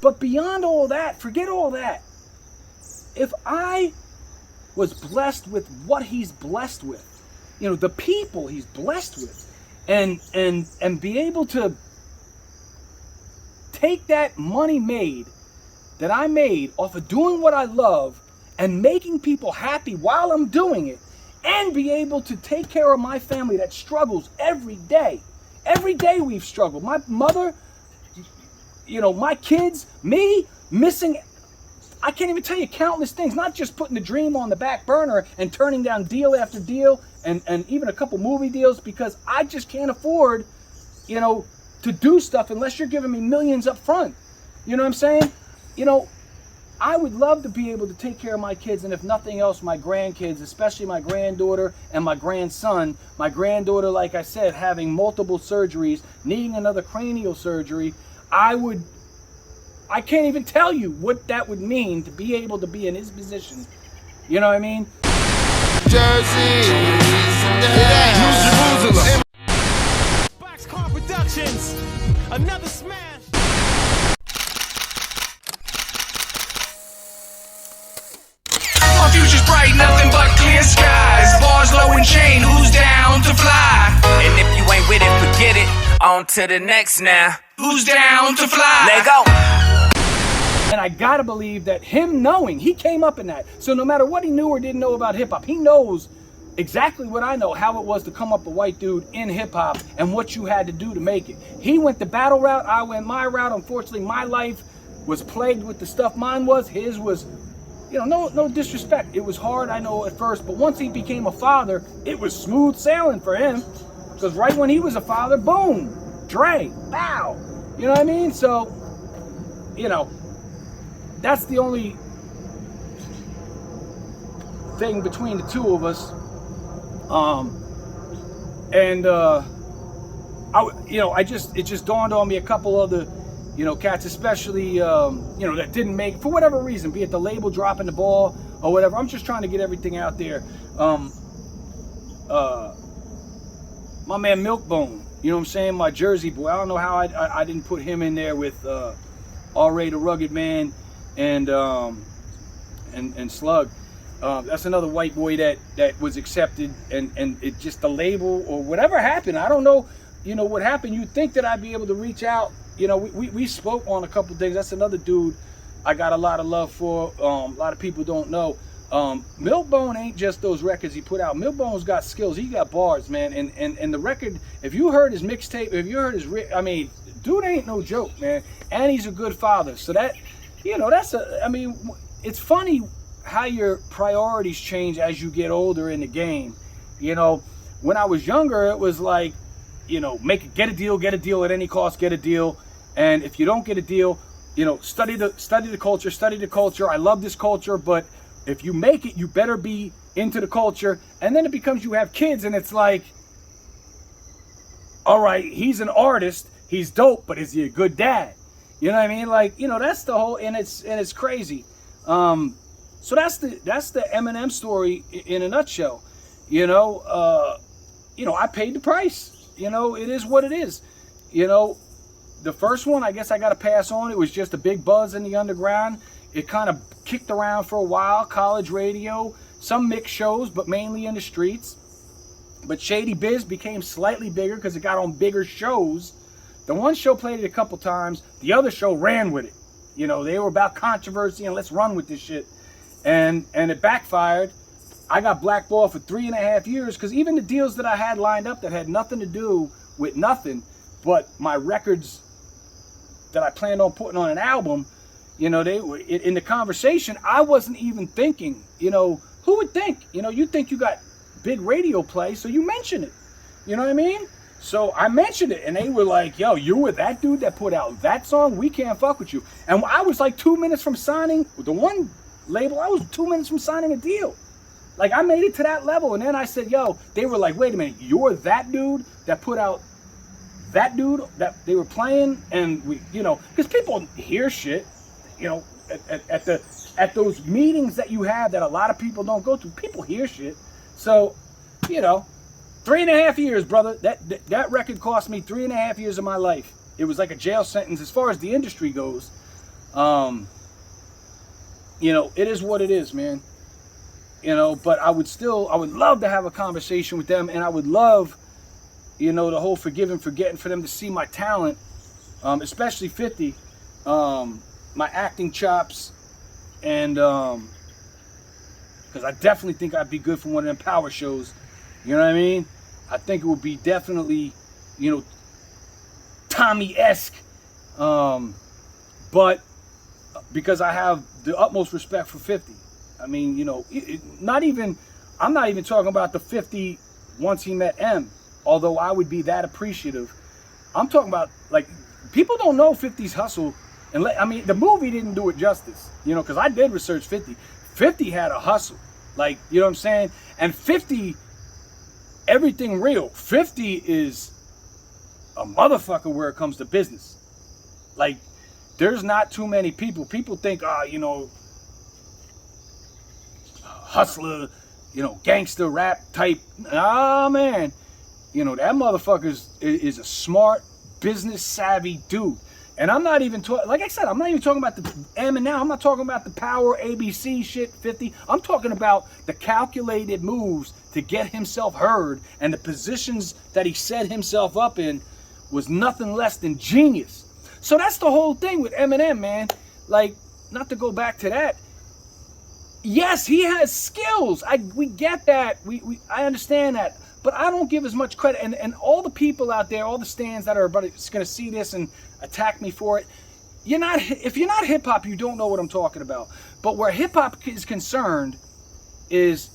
But beyond all that, forget all that. If I was blessed with what he's blessed with, you know, the people he's blessed with, and be able to take that money that I made off of doing what I love and making people happy while I'm doing it, and be able to take care of my family that struggles every day. Every day we've struggled. My mother, you know, my kids, me, missing, I can't even tell you countless things, not just putting the dream on the back burner and turning down deal after deal and even a couple movie deals because I just can't afford, you know, to do stuff unless you're giving me millions up front. You know what I'm saying? You know, I would love to be able to take care of my kids, and if nothing else, my grandkids, especially my granddaughter and my grandson. My granddaughter, like I said, having multiple surgeries, needing another cranial surgery. I can't even tell you what that would mean to be able to be in his position. You know what I mean? Jersey, New Jerusalem. Boxcar Productions, another smash. My future's bright, nothing but clear skies. Bars low and chain, who's down to fly? And if you ain't with it, forget it. On to the next now. Who's down to fly? Let go. And I gotta believe that him knowing, he came up in that. So no matter what he knew or didn't know about hip hop, he knows exactly what I know, how it was to come up a white dude in hip hop and what you had to do to make it. He went the battle route, I went my route. Unfortunately, my life was plagued with the stuff mine was. His was, you know, no disrespect. It was hard, I know, at first, but once he became a father, it was smooth sailing for him. Because right when he was a father, boom, Dre, bow. You know what I mean? So, you know, that's the only thing between the two of us. It just dawned on me a couple other, you know, cats, especially, you know, that didn't make, for whatever reason, be it the label dropping the ball or whatever. I'm just trying to get everything out there. My man Milkbone, you know what I'm saying? My Jersey boy. I don't know how I didn't put him in there with R.A. the Rugged Man and Slug. That's another white boy that was accepted, and it just the label or whatever happened. I don't know, you know, what happened. You'd think that I'd be able to reach out. You know, we spoke on a couple things. That's another dude I got a lot of love for. A lot of people don't know. Milkbone ain't just those records he put out. Milkbone's got skills. He got bars, man. And the record, if you heard his mixtape, if you heard his, I mean, dude ain't no joke, man. And he's a good father. So that, you know, I mean, it's funny how your priorities change as you get older in the game. You know, when I was younger, it was like, you know, get a deal at any cost, get a deal. And if you don't get a deal, you know, study the culture. I love this culture, but if you make it, you better be into the culture. And then it becomes, you have kids, and it's like, all right, he's an artist, he's dope, but is he a good dad? You know what I mean? Like, you know, that's the whole, and it's crazy. So that's the Eminem story in a nutshell. You know, I paid the price. You know, it is what it is. You know, the first one, I guess I got to pass on. It was just a big buzz in the underground. It kind of kicked around for a while, college radio, some mix shows, but mainly in the streets. But Shady Biz became slightly bigger because it got on bigger shows. The one show played it a couple times. The other show ran with it. You know, they were about controversy and let's run with this shit. And it backfired. I got blackballed for 3.5 years because even the deals that I had lined up that had nothing to do with nothing, but my records that I planned on putting on an album, you know, they were in the conversation. I wasn't even thinking, you know, who would think? You know, you think you got big radio play, so you mention it. You know what I mean? So I mentioned it, and they were like, yo, you were that dude that put out that song? We can't fuck with you. And I was like 2 minutes from signing, the one label, I was 2 minutes from signing a deal. Like, I made it to that level, and then I said, yo, they were like, wait a minute, you're that dude that put out that dude that they were playing? And we, you know, because people hear shit, you know, at those meetings that you have that a lot of people don't go to, people hear shit. So, you know, 3.5 years, brother. That record cost me 3.5 years of my life. It was like a jail sentence as far as the industry goes. You know, it is what it is, man. You know, but I would love to have a conversation with them, and I would love, you know, the whole forgive and forgetting for them to see my talent, especially 50, my acting chops, and because I definitely think I'd be good for one of them power shows. You know what I mean? I think it would be definitely, you know, Tommy-esque, but because I have the utmost respect for 50. I mean, you know, I'm not even talking about the 50 once he met M, although I would be that appreciative. I'm talking about, like, people don't know 50's hustle, and I mean, the movie didn't do it justice, you know, because I did research 50. 50 had a hustle, like, you know what I'm saying? And 50, everything real. 50 is a motherfucker where it comes to business. Like, there's not too many people. People think, you know, hustler, you know, gangster rap type. Ah, man. You know, that motherfucker is a smart, business savvy dude. And I'm not even talking, like I said, I'm not even talking about the M and now. I'm not talking about the power ABC shit, 50. I'm talking about the calculated moves to get himself heard, and the positions that he set himself up in was nothing less than genius. So that's the whole thing with Eminem, man. Like, not to go back to that. Yes, he has skills. We get that. I understand that. But I don't give as much credit. And all the people out there, all the stands that are going to see this and attack me for it, if you're not hip hop, you don't know what I'm talking about. But where hip hop is concerned is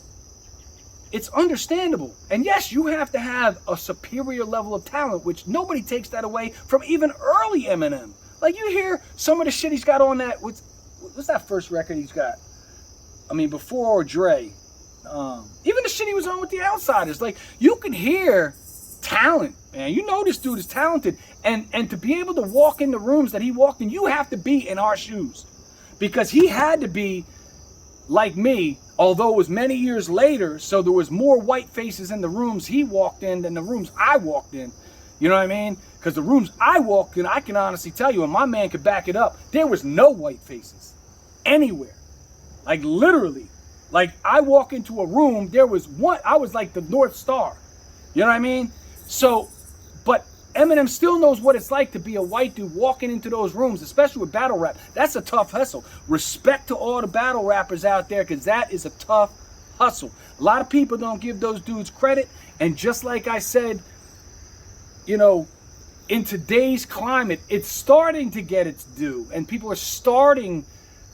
it's understandable. And yes, you have to have a superior level of talent, which nobody takes that away from even early Eminem. Like, you hear some of the shit he's got on that. What's that first record he's got? I mean, before Dre. Even the shit he was on with the Outsiders. Like, you can hear talent, man. You know this dude is talented. And to be able to walk in the rooms that he walked in, you have to be in our shoes. Because he had to be like me, although it was many years later, so there was more white faces in the rooms he walked in than the rooms I walked in. You know what I mean? Because the rooms I walked in, I can honestly tell you, and my man could back it up, there was no white faces anywhere. Like, literally. Like, I walk into a room, there was one, I was like the North Star. You know what I mean? So, but Eminem still knows what it's like to be a white dude walking into those rooms, especially with battle rap. That's a tough hustle. Respect to all the battle rappers out there, because that is a tough hustle. A lot of people don't give those dudes credit. And just like I said, you know, in today's climate, it's starting to get its due. And people are starting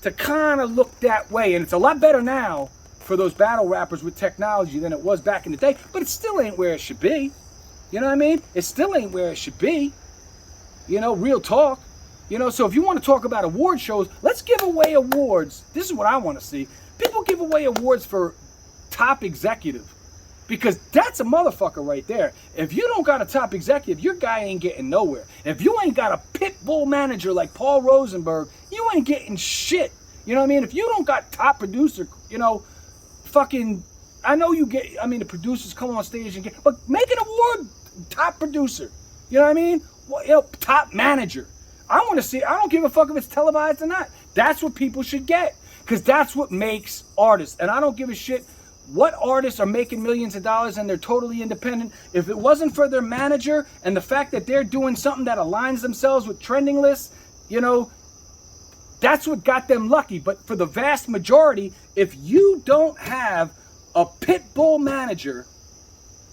to kind of look that way. And it's a lot better now for those battle rappers with technology than it was back in the day. But it still ain't where it should be. You know what I mean? It still ain't where it should be. You know, real talk. You know, so if you want to talk about award shows, let's give away awards. This is what I want to see. People give away awards for top executive. Because that's a motherfucker right there. If you don't got a top executive, your guy ain't getting nowhere. If you ain't got a pit bull manager like Paul Rosenberg, you ain't getting shit. You know what I mean? If you don't got top producer, you know, fucking, I know you get, I mean, the producers come on stage and get, but make an award top producer. You know what I mean? Well, you know, top manager. I want to see, I don't give a fuck if it's televised or not. That's what people should get. Because that's what makes artists. And I don't give a shit what artists are making millions of dollars and they're totally independent. If it wasn't for their manager and the fact that they're doing something that aligns themselves with trending lists, you know, that's what got them lucky. But for the vast majority, if you don't have a pit bull manager,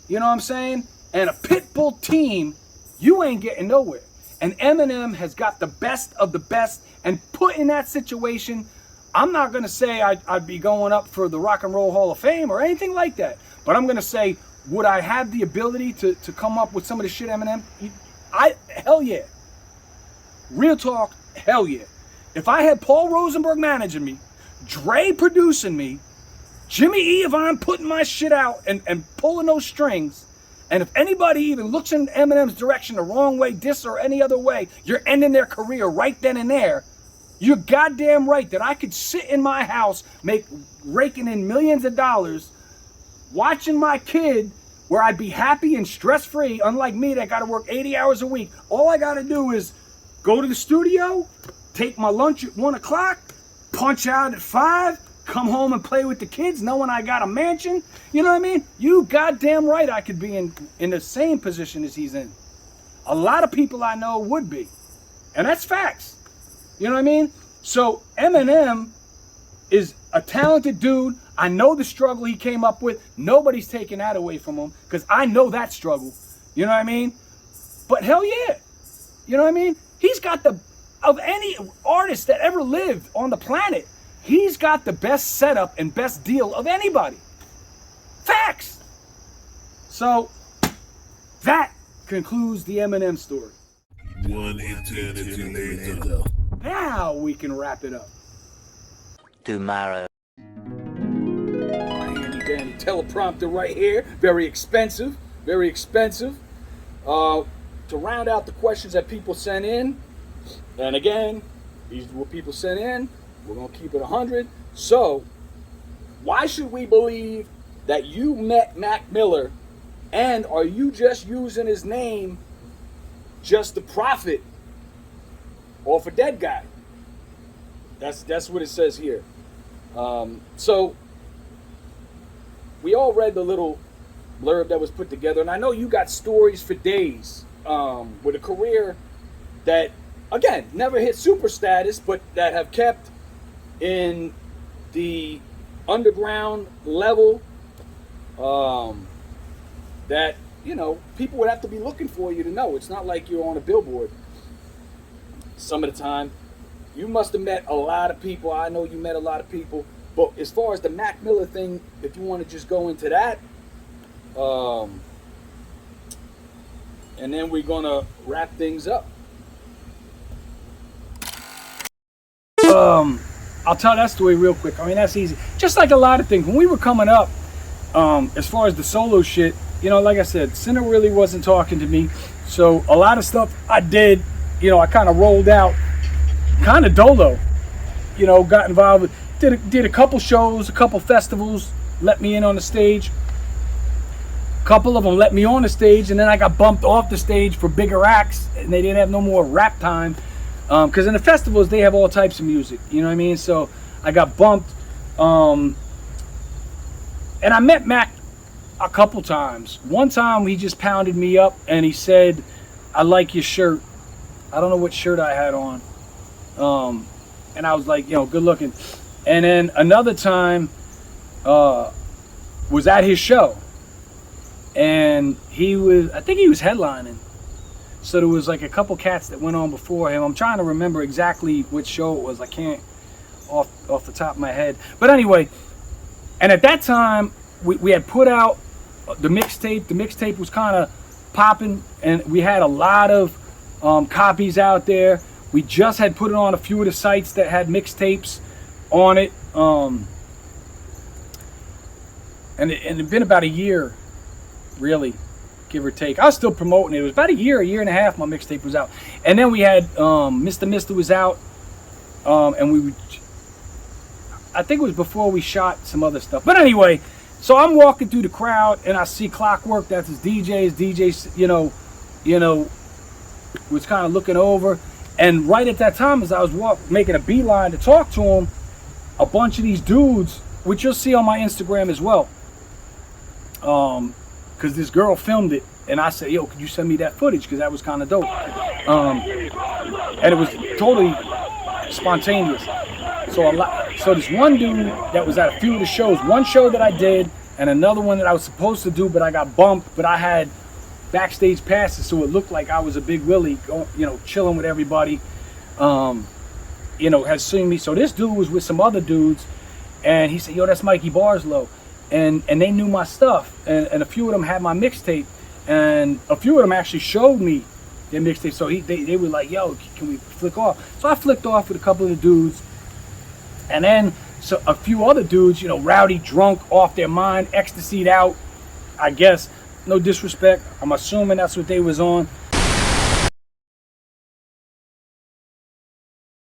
you know what I'm saying, and a pit bull team, you ain't getting nowhere. And Eminem has got the best of the best, and put in that situation, I'm not going to say I'd be going up for the Rock and Roll Hall of Fame or anything like that. But I'm going to say, would I have the ability to come up with some of the shit Eminem? Hell yeah. Real talk, hell yeah. If I had Paul Rosenberg managing me, Dre producing me, Jimmy Iovine putting my shit out and pulling those strings, and if anybody even looks in Eminem's direction the wrong way, this or any other way, you're ending their career right then and there. You're goddamn right that I could sit in my house, raking in millions of dollars, watching my kid, where I'd be happy and stress-free, unlike me that got to work 80 hours a week. All I got to do is go to the studio, take my lunch at 1 o'clock, punch out at 5, come home and play with the kids, knowing I got a mansion. You know what I mean? You goddamn right I could be in the same position as he's in. A lot of people I know would be. And that's facts. You know what I mean? So Eminem is a talented dude. I know the struggle he came up with. Nobody's taking that away from him because I know that struggle. You know what I mean? But hell yeah. You know what I mean? He's got of any artist that ever lived on the planet, he's got the best setup and best deal of anybody. Facts. So that concludes the Eminem story. One eternity later. Now we can wrap it up. Tomorrow. Handy dandy teleprompter right here. Very expensive. Very expensive. To round out the questions that people sent in, and again, these are what people sent in. We're gonna keep it 100. So, why should we believe that you met Mac Miller, and are you just using his name just to profit off a dead guy? That's what it says here. So we all read the little blurb that was put together, and I know you got stories for days with a career that, again, never hit super status, but that have kept in the underground level, that, you know, people would have to be looking for you to know. It's not like you're on a billboard some of the time. You must have met a lot of people. I know you met a lot of people. But as far as the Mac Miller thing, if you want to just go into that, and then we're going to wrap things up. I'll tell that story real quick. I mean, that's easy. Just like a lot of things. When we were coming up, as far as the solo shit, you know, like I said, Sinner really wasn't talking to me. So a lot of stuff I did, you know, I kind of rolled out kind of dolo. You know, got involved with, did a couple shows, a couple festivals, let me in on the stage. A couple of them let me on the stage, and then I got bumped off the stage for bigger acts, and they didn't have no more rap time. Because in the festivals, they have all types of music, you know what I mean? So I got bumped. And I met Mac a couple times. One time he just pounded me up and he said, "I like your shirt." I don't know what shirt I had on. And I was like, you know, good looking. And then another time was at his show. And I think he was headlining. So there was like a couple cats that went on before him. I'm trying to remember exactly which show it was. I can't off the top of my head. But anyway, and at that time, we had put out the mixtape. The mixtape was kind of popping, and we had a lot of copies out there. We just had put it on a few of the sites that had mixtapes on it. And it'd been about a year, really, give or take. I was still promoting it. It was about a year and a half my mixtape was out. And then we had Mr. was out. And I think it was before we shot some other stuff. But anyway, so I'm walking through the crowd and I see Clockwork, that's his DJ. His DJ, you know, was kind of looking over. And right at that time, as I was making a beeline to talk to him, a bunch of these dudes, which you'll see on my Instagram as well, because this girl filmed it, and I said, "Yo, could you send me that footage?" Because that was kind of dope. And it was totally spontaneous. So this one dude that was at a few of the shows, one show that I did, and another one that I was supposed to do, but I got bumped, but I had backstage passes, so it looked like I was a big Willie, you know, chilling with everybody, you know, has seen me. So this dude was with some other dudes, and he said, "Yo, that's Mikey Barslow," and they knew my stuff, and a few of them had my mixtape, and a few of them actually showed me their mixtape. So they were like, "Yo, can we flick off?" So I flicked off with a couple of the dudes, and then so a few other dudes, you know, rowdy, drunk, off their mind, ecstasied out, I guess. No disrespect, I'm assuming that's what they was on.